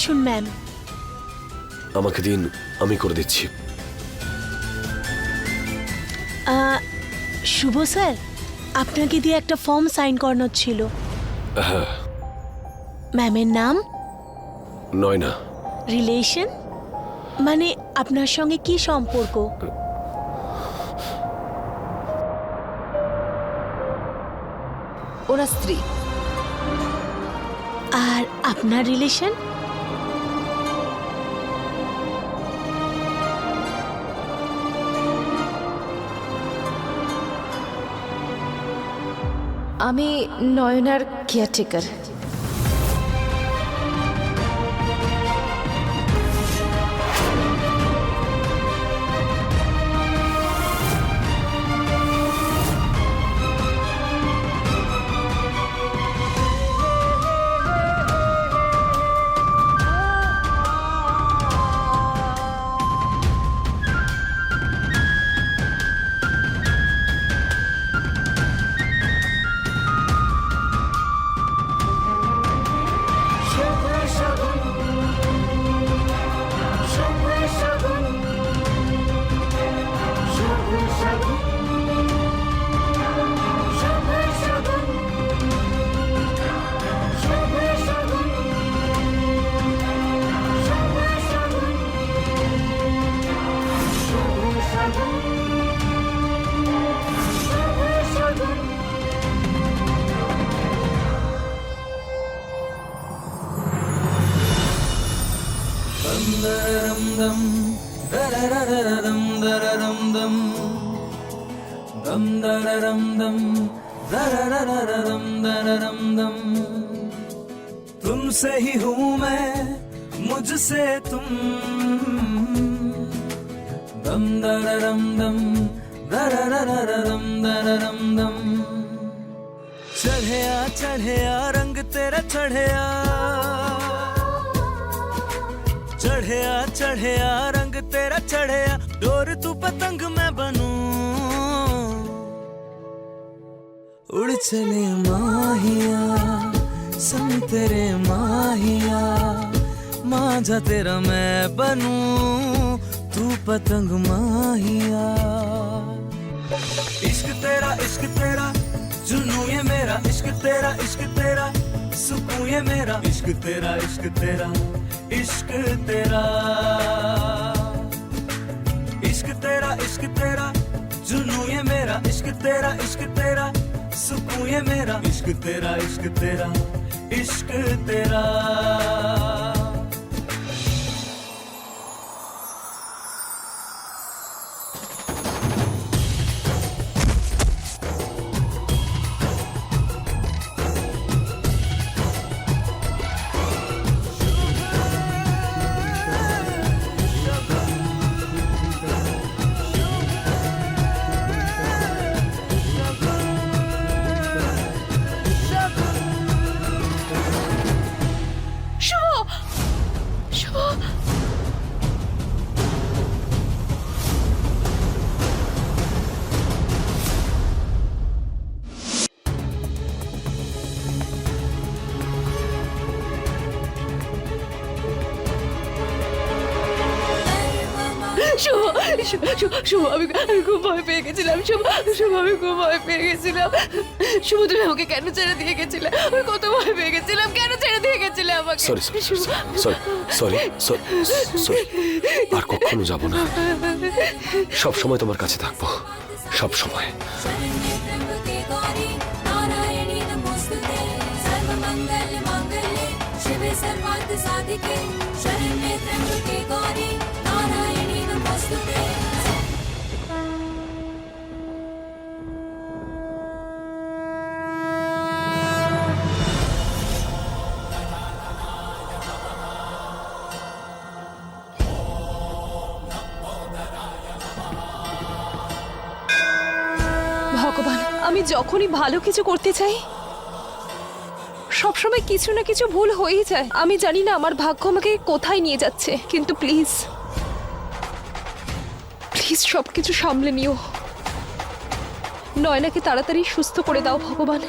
আসুন ম্যাম। আমাকে দিন, আমি করে দিচ্ছি। শুভ স্যার, আপনাকে দিয়ে একটা ফর্ম সাইন করানোর ছিল। হ্যাঁ। ম্যামের নাম? নয়না। রিলেশন মানে আপনার সঙ্গে কি সম্পর্ক? ওরা স্ত্রী। আর আপনার রিলেশন? আমি নয়নার কেয়ারটেকার। तुमसे ही हूँ मैं, मुझसे तुम। दम दररम दम दररररम दररम दम। चढ़या चढ़या रंग तेरा चढ़या, चढ़या चढ़या रंग तेरा चढ़या। डोर तू पतंग मैं बनूं, उड़ चले माहिया संग तेरे माहिया। मांझा तेरा मैं बनूं, तू पतंग माहिया। इश्क तेरा जुनू ये मेरा। इश्क तेरा सुकून ये मेरा। इश्क तेरा इश्क तेरा इश्क तेरा। इश्क तेरा जुनू ये मेरा। इश्क तेरा सुकून ये मेरा। इश्क तेरा इश्क तेरा इश्क तेरा। শুভ, আমি খুব ভয় পেয়ে গেছিলাম। শুভ আমি খুব ভয় পেয়ে গেছিলাম। শুভ তুমি আমাকে কেন ছেড়ে দিয়ে গেছিলে? আমি কত ভয় পেয়ে গেছিলাম। কেন ছেড়ে দিয়ে গেছিলে আমাকে? Sorry sorry sorry sorry. আর কখনো যাব না। সব সময় তোমার কাছে থাকবো, সব সময়। ভগবান, আমি যখনই ভালো কিছু করতে চাই সবসময় কিছু না কিছু ভুল হয়েই যায়। আমি জানি না আমার ভাগ্য আমাকে কোথায় নিয়ে যাচ্ছে, কিন্তু প্লিজ প্লিজ সবকিছু সামলে নিও। নয়নাকে তাড়াতাড়ি সুস্থ করে দাও ভগবান।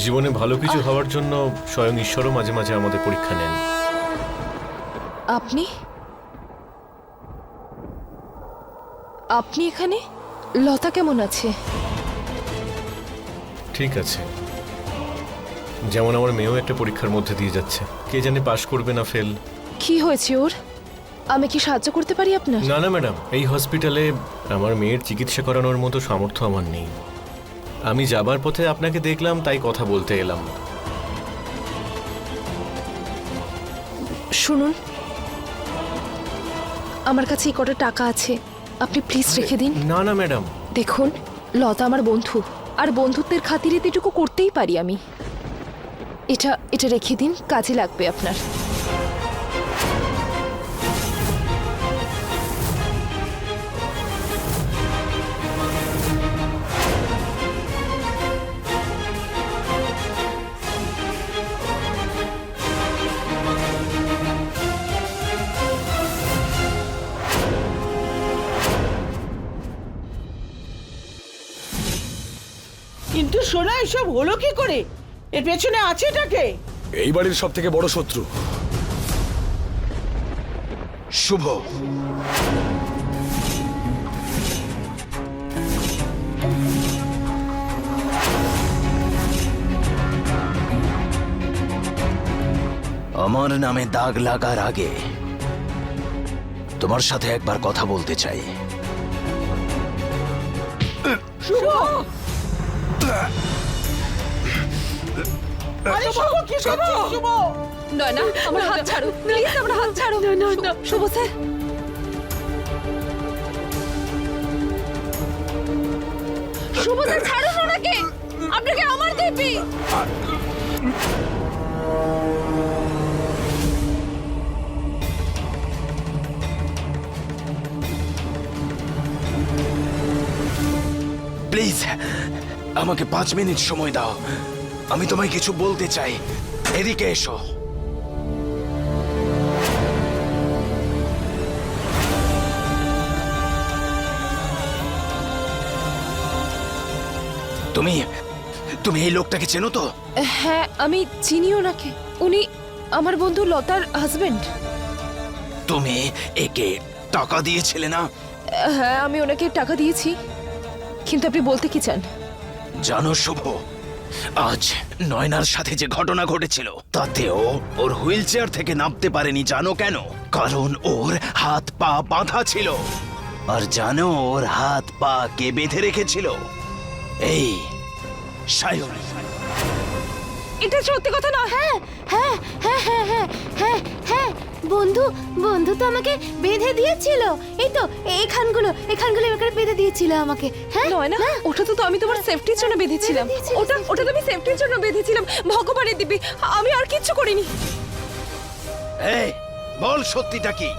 জীবনে ভালো কিছু হওয়ার জন্য স্বয়ং ঈশ্বরও মাঝে মাঝে আমাদের পরীক্ষা নেন। আপনি আপনি এখানে? লতা কেমন আছে? ঠিক আছে, যেমন আমার মেয়েও একটা পরীক্ষার মধ্যে দিয়ে যাচ্ছে, কে জানে পাশ করবে না ফেল। কি হয়েছে ওর? আমি কি সাহায্য করতে পারি আপনার? না না ম্যাডাম, এই হসপিটালে আমার মেয়ের চিকিৎসা করানোর মতো সামর্থ্য আমার নেই। আমি যাবার পথে আপনাকে দেখলাম, তাই কথা বলতে এলাম। শুনুন, আমার কাছে এই কটা টাকা আছে, আপনি প্লিজ রেখে দিন। না না ম্যাডাম, দেখুন, লতা আমার বন্ধু, আর বন্ধুত্বের খাতিরে তো এটুকু করতেই পারি আমি। এটা এটা রেখে দিন, কাজে লাগবে আপনার। কিন্তু সোনা, এসব হলো কি করে? এর পেছনে আছে এটাকে? এই বাড়ির সব থেকে বড় শত্রু শুভ। আমার নামে দাগ লাগার আগে তোমার সাথে একবার কথা বলতে চাই। শুভ! আরে শুভ, কি করছিস শুভ? নয়না, আমার হাত ছাড়ো প্লিজ, আমার হাত ছাড়ো। না, শুভ স্যার। শুভ স্যার, ছাড়ুন ওনাকে, আপনাকে আমার দিব্যি। প্লিজ আমাকে 5 মিনিট সময় দাও, আমি তোমায় কিছু বলতে চাই। এদিকে এসো। তুমি তুমি এই লোকটাকে চেনো তো? হ্যাঁ, আমি চিনি ওনাকে। উনি আমার বন্ধু লতার হাজবেন্ড। তুমি একে টাকা দিয়েছিলে না? হ্যাঁ, আমি ওনাকে টাকা দিয়েছি। কিন্তু আপনি বলতে কি চান? জানো শুভ, আজ নয়নার সাথে যে ঘটনা ঘটেছিল তাতেও ওর হুইল চেয়ার থেকে নামতে পারেনি। জানো কেন? কারণ ওর হাত পা বাঁধা ছিল। আর জানো ওর হাত পা কে বেঁধে রেখেছিল? এই সায়নী। এটা সত্যি কথা না? হ্যাঁ হ্যাঁ হ্যাঁ হ্যাঁ হ্যাঁ হ্যাঁ হ্যাঁ বন্ধু বন্ধু তো আমাকে বেঁধে দিয়েছিল। এই তো এখানগুলো এখানে বেঁধে দিয়েছিল আমাকে। হ্যাঁ নয় না, ওটা তো আমি তোমার সেফটির জন্য বেঁধেছিলাম। ওটা তো আমি সেফটির জন্য বেঁধেছিলাম। ভগবানের দিব্যি, আমি আর কিচ্ছু করিনি। এই বল সত্যিটা কি?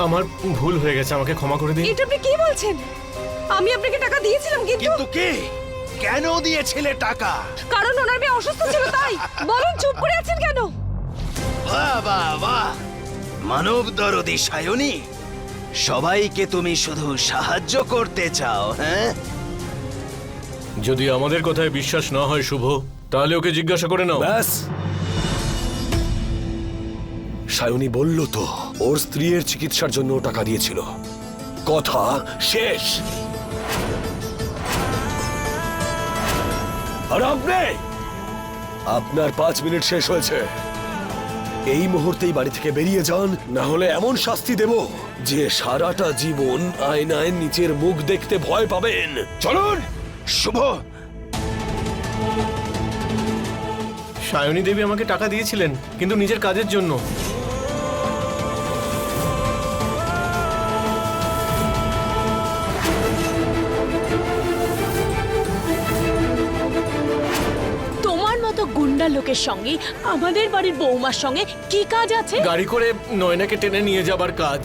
আমার ভুল হয়ে গেছে, আমাকে ক্ষমা করে দিন। এটা আপনি কি বলছেন? আমি আপনাকে টাকা দিয়েছিলাম, কিন্তু কে কেন দিয়েছিলে টাকা? কারণ ওনার মেয়ে অসুস্থ ছিল তাই। বলুন, চুপ করে আছেন কেন? বাহ বাহ বাহ, মানব দরদি সায়নী। সবাইকে তুমি শুধু সাহায্য করতে চাও, হ্যাঁ? যদি আমাদের কথায় বিশ্বাস না হয় শুভ, তাহলে ওকে জিজ্ঞাসা করে নাও। ব্যাস, সায়নী বলল তো ওর স্ত্রীর চিকিৎসার জন্য ও টাকা দিয়েছিল। কথা শেষ। আর আপনি, আপনার 5 মিনিট শেষ হয়েছে। এই মুহূর্তেই বাড়ি থেকে বেরিয়ে যান, না হলে এমন শাস্তি দেব যে সারাটা জীবন আয়নায় নিচের মুখ দেখতে ভয় পাবেন। চলুন। শুভ, সায়নী দেবী আমাকে টাকা দিয়েছিলেন, কিন্তু নিজের কাজের জন্য। তোমার মতো গুন্ডা লোকের সঙ্গে আমাদের বাড়ির বৌমার সঙ্গে কি কাজ আছে? গাড়ি করে নয়নাকে টেনে নিয়ে যাবার কাজ।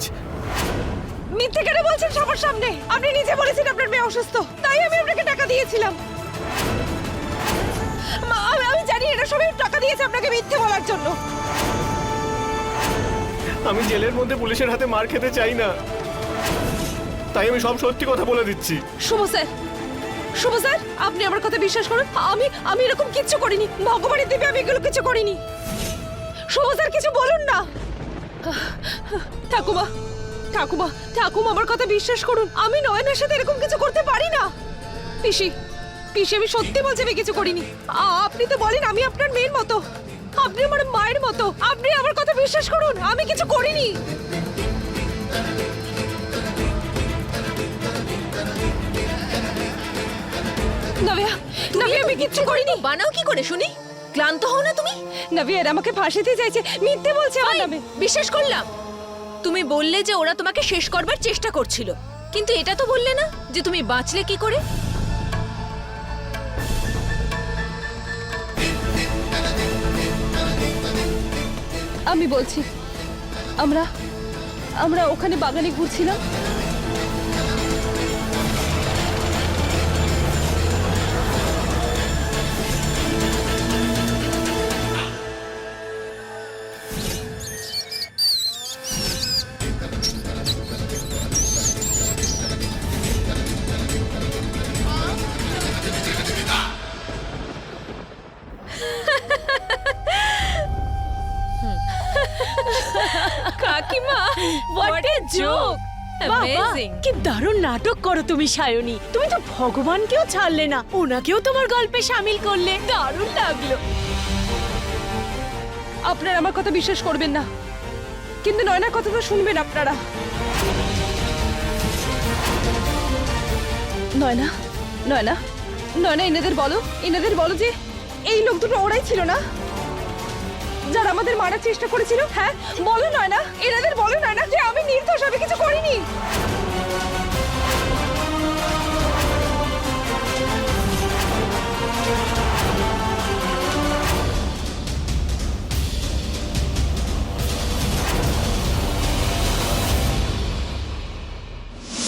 মিথ্যে কেন বলছেন সবার সামনে? আপনি নিজে বলেছেন আপনার মেয়ে অসুস্থ, তাই আমি আপনাকে টাকা দিয়েছিলাম। আমি জানি এটা সবাই টাকা দিয়েছে আপনাকে মিথ্যে বলার জন্য। আমি জেলের মধ্যে পুলিশের হাতে মার খেতে চাই না, তাই আমি সব সত্যি কথা বলে দিচ্ছি। শুভ স্যার, শুভ স্যার, আপনি আমার কথা বিশ্বাস করুন, আমি এরকম কিচ্ছু করিনি। ভগবানের দেবে আমি এগুলো কিছু করিনি। শুভ স্যার, কিছু বলুন না। ঠাকুমা ঠাকুমা ঠাকুমা, আমার কথা বিশ্বাস করুন, আমি নয়নের সাথে এরকম কিছু করতে পারি না। পিসি পিসি, আমি সত্যি বলছি আমি কিছু করিনি। আপনি তো বলেন আমি আপনার মেয়ের মতো, আপনি আমার মায়ের মতো, আপনি আমার কথা বিশ্বাস করুন, আমি কিছু করিনি। নাভিয়া, নাভিয়া, আমি কিচ্ছু করিনি। বানাও কি করে শুনি? ক্লান্ত হও না তুমি? নাভিয়া এরা আমাকে ফাঁসিতে চাইছে, মিথ্যে বলছে আমার নামে। বিশ্বাস করলাম। তুমি বললে যে ওরা তোমাকে শেষ করবার চেষ্টা করছিল, কিন্তু এটা তো বললে না যে তুমি বাঁচলে কি করে। আমি বলছি, আমরা ওখানে বাগানে ঘুরছিলাম। কাকিমা, what a joke! Amazing! কি দারুণ নাটক করো তুমি সায়নী। তুমি তো ভগবানকেও ছাড়লে না, ওনাকেও তোমার গল্পে শামিল করলে। দারুণ লাগলো। আপনারা আমার কথা বিশ্বাস করবেন না, কিন্তু নয়নার কথা তো শুনবেন আপনারা। নয়না, নয়না, নয়না, এনাদের বলো যে এই লোক দুটো ওরাই ছিল না যারা আমাদের মারার চেষ্টা করেছিল। হ্যাঁ বলো নয়না, এনাদের বলো